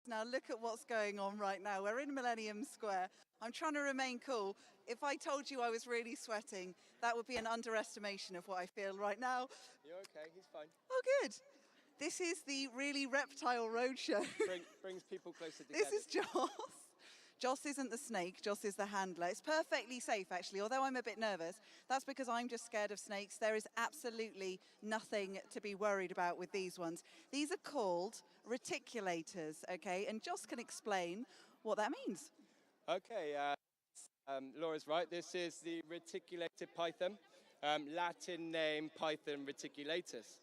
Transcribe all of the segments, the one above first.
Now look at what's going on right now. We're in Millennium Square. I'm trying to remain cool. If I told you I was really sweating, that would be an underestimation of what I feel right now. You're okay, he's fine. Oh, good. This is the Really Reptile Roadshow. Brings people closer together. This is Joss. Joss isn't the snake, Joss is the handler. It's perfectly safe, actually, although I'm a bit nervous. That's because I'm just scared of snakes. There is absolutely nothing to be worried about with these ones. These are called reticulators, okay? And Joss can explain what that means. Okay, Laura's right. This is the reticulated python, Latin name Python reticulatus.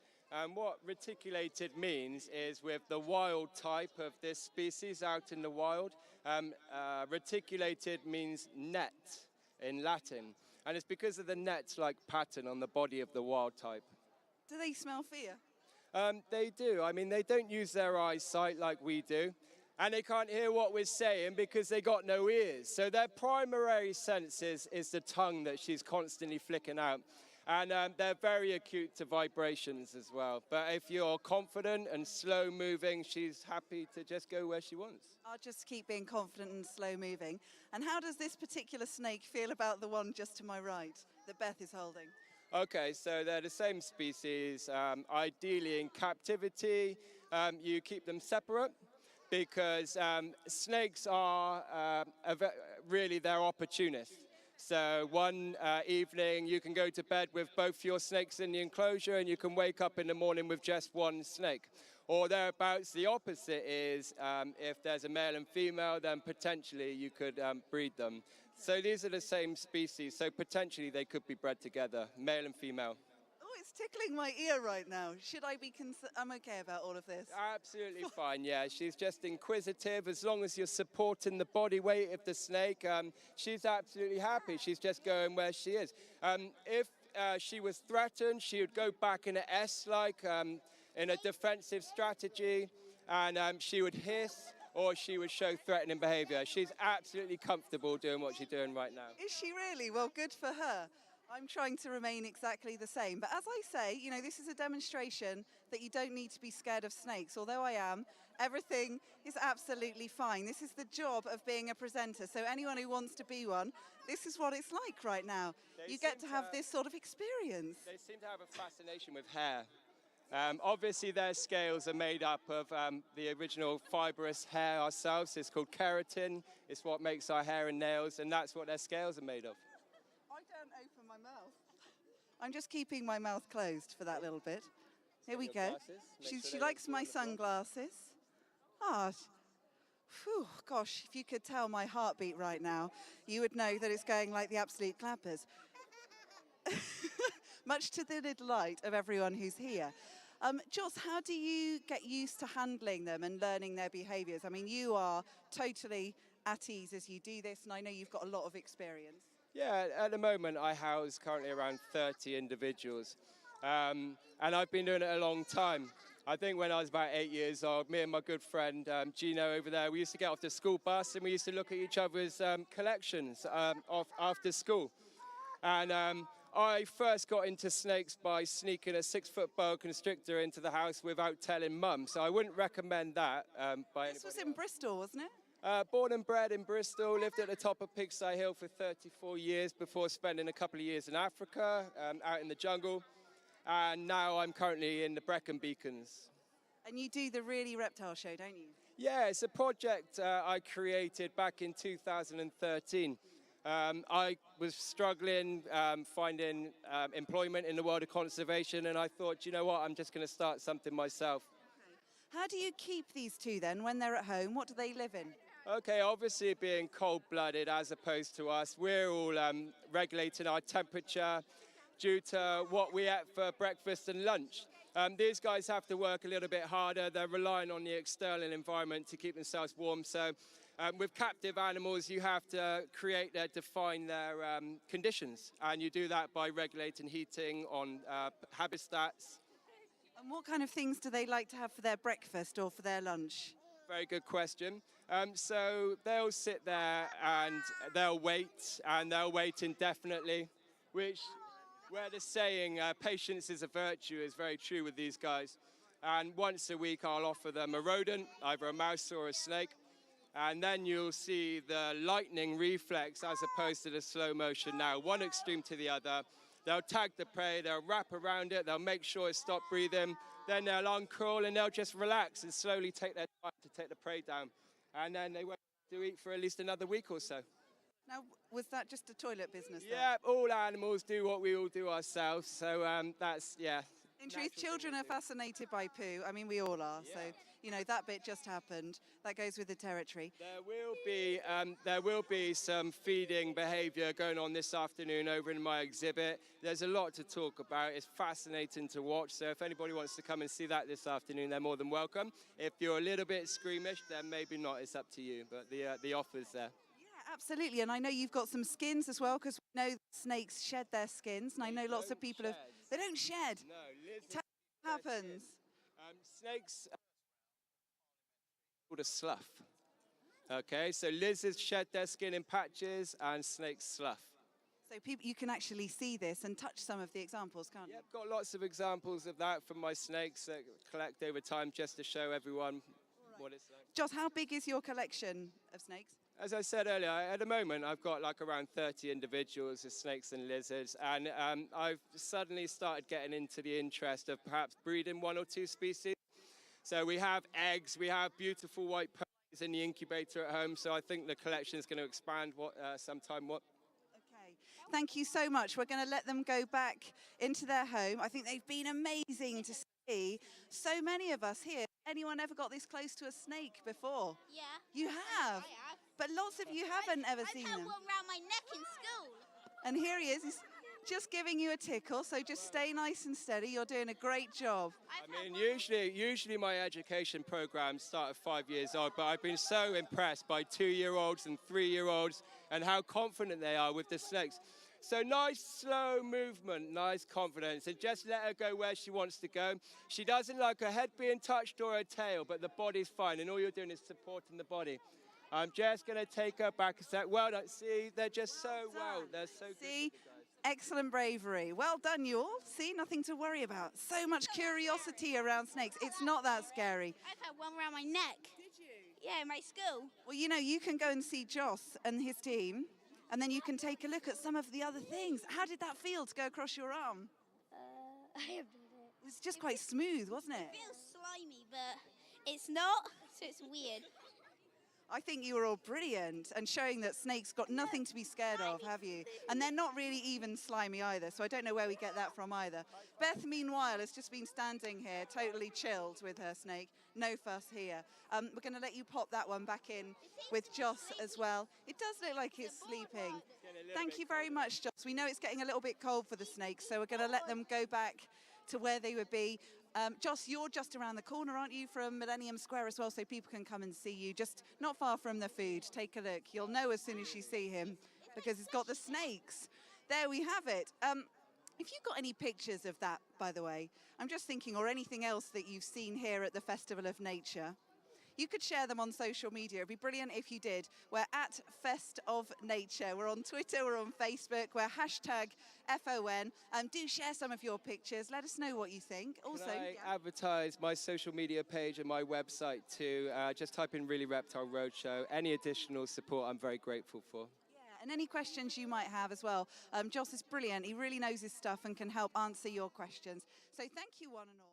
What reticulated means is with the wild type of this species out in the wild, reticulated means net in Latin. And it's because of the net-like pattern on the body of the wild type. Do they smell fear? They do. I mean, they don't use their eyesight like we do. And they can't hear what we're saying because they got no ears. So their primary senses is the tongue that she's constantly flicking out. And they're very acute to vibrations as well. But if you're confident and slow moving, she's happy to just go where she wants. I'll just keep being confident and slow moving. And how does this particular snake feel about the one just to my right that Beth is holding? Okay, so they're the same species. Ideally in captivity, you keep them separate because snakes are really, they're opportunists. So one evening you can go to bed with both your snakes in the enclosure and you can wake up in the morning with just one snake. Or thereabouts, the opposite is if there's a male and female, then potentially you could breed them. So these are the same species, so potentially they could be bred together, male and female. Oh, it's tickling my ear right now. Should I be concerned? I'm okay about all of this. Absolutely fine, yeah. She's just inquisitive. As long as you're supporting the body weight of the snake, she's absolutely happy. She's just going where she is. If she was threatened, she would go back in an S-like, in a defensive strategy, and she would hiss or she would show threatening behavior. She's absolutely comfortable doing what she's doing right now. Is she really? Well, good for her. I'm trying to remain exactly the same. But as I say, you know, this is a demonstration that you don't need to be scared of snakes. Although I am, everything is absolutely fine. This is the job of being a presenter. So anyone who wants to be one, this is what it's like right now. You get to have this sort of experience. They seem to have a fascination with hair. Obviously, their scales are made up of the original fibrous hair ourselves. It's called keratin. It's what makes our hair and nails, and that's what their scales are made of. I don't open my mouth. I'm just keeping my mouth closed for that little bit. Here we go. She likes my sunglasses. Ah, whew, gosh, if you could tell my heartbeat right now, you would know that it's going like the absolute clappers. Much to the delight of everyone who's here. Joss, how do you get used to handling them and learning their behaviours? I mean, you are totally at ease as you do this, and I know you've got a lot of experience. Yeah, at the moment I house currently around 30 individuals. And I've been doing it a long time. I think when I was about 8 years old, me and my good friend Gino over there, we used to get off the school bus and we used to look at each other's collections after school. And I first got into snakes by sneaking a 6-foot boa constrictor into the house without telling mum. So I wouldn't recommend that by anybody. This was in Bristol, wasn't it? Born and bred in Bristol, lived at the top of Pigsty Hill for 34 years before spending a couple of years in Africa, out in the jungle. And now I'm currently in the Brecon Beacons. And you do the Really Reptile Show, don't you? Yeah, it's a project I created back in 2013. I was struggling finding employment in the world of conservation, and I thought, you know what, I'm just going to start something myself. Okay. How do you keep these two then when they're at home? What do they live in? Okay, obviously being cold-blooded as opposed to us, we're all regulating our temperature due to what we eat for breakfast and lunch. These guys have to work a little bit harder. They're relying on the external environment to keep themselves warm. So with captive animals, you have to define their conditions. And you do that by regulating heating on habitats. And what kind of things do they like to have for their breakfast or for their lunch? Very good question. So they'll sit there and they'll wait indefinitely, where the saying, patience is a virtue, is very true with these guys. And once a week, I'll offer them a rodent, either a mouse or a snake. And then you'll see the lightning reflex as opposed to the slow motion now, one extreme to the other. They'll tag the prey, they'll wrap around it, they'll make sure it stops breathing, then they'll uncrawl and they'll just relax and slowly take their time to take the prey down. And then they won't have to eat for at least another week or so. Now, was that just a toilet business? Yeah, all animals do what we all do ourselves. So that's, yeah. In truth, children are fascinated by poo. I mean, we all are. So, you know, that bit just happened. That goes with the territory. There will be some feeding behaviour going on this afternoon over in my exhibit. There's a lot to talk about. It's fascinating to watch. So if anybody wants to come and see that this afternoon, they're more than welcome. If you're a little bit squeamish, then maybe not. It's up to you. But the offer's there. Yeah, absolutely. And I know you've got some skins as well, because we know snakes shed their skins. And I know lots of people have... They don't shed. No, lizards. Tell me what happens. Snakes called a slough. Okay, so lizards shed their skin in patches and snakes slough. So people, you can actually see this and touch some of the examples, can't you? Yep, got lots of examples of that from my snakes that collect over time just to show everyone what it's like. Joss, how big is your collection of snakes? As I said earlier, at the moment I've got like around 30 individuals of snakes and lizards, and I've suddenly started getting into the interest of perhaps breeding one or two species. So we have eggs, we have beautiful white pearls in the incubator at home, so I think the collection is going to expand sometime. Okay, thank you so much. We're going to let them go back into their home. I think they've been amazing to see. So many of us here. Anyone ever got this close to a snake before? Yeah. You have? I have. But lots of you haven't ever seen I've had them. one round my neck in school. And here he is. He's just giving you a tickle, so just stay nice and steady. You're doing a great job. I mean, usually my education programs start at 5 years old, but I've been so impressed by 2-year-olds and 3-year-olds and how confident they are with the snakes. So nice, slow movement, nice confidence, and just let her go where she wants to go. She doesn't like her head being touched or her tail, but the body's fine, and all you're doing is supporting the body. I'm just going to take her back a sec. Well done. See, they're just so they're so good. See, excellent bravery. Well done, you all. See, nothing to worry about. So much curiosity around snakes. It's not that scary. I've had one round my neck. Did you? Yeah, in my school. Well, you know, you can go and see Joss and his team, and then you can take a look at some of the other things. How did that feel to go across your arm? I have done it. It was just quite smooth, wasn't it? It feels slimy, but it's not, so it's weird. I think you were all brilliant and showing that snakes got nothing to be scared of, have you? And they're not really even slimy either, so I don't know where we get that from either. Beth, meanwhile, has just been standing here, totally chilled with her snake. No fuss here. We're going to let you pop that one back in with Joss as well. It does look like it's sleeping. Thank you very much, Joss. We know it's getting a little bit cold for the snakes, so we're going to let them go back to where they would be. Joss, you're just around the corner, aren't you, from Millennium Square as well, so people can come and see you, just not far from the food. Take a look. You'll know as soon as you see him because he's got the snakes. There we have it. If you've got any pictures of that, by the way, I'm just thinking, or anything else that you've seen here at the Festival of Nature, you could share them on social media. It'd be brilliant if you did. We're at Fest of Nature. We're on Twitter, we're on Facebook, we're hashtag FON. Do share some of your pictures. Let us know what you think. Also, Can I advertise my social media page and my website too? Just type in Really Reptile Roadshow. Any additional support I'm very grateful for. and any questions you might have as well. Joss is brilliant. He really knows his stuff and can help answer your questions. So thank you, one and all.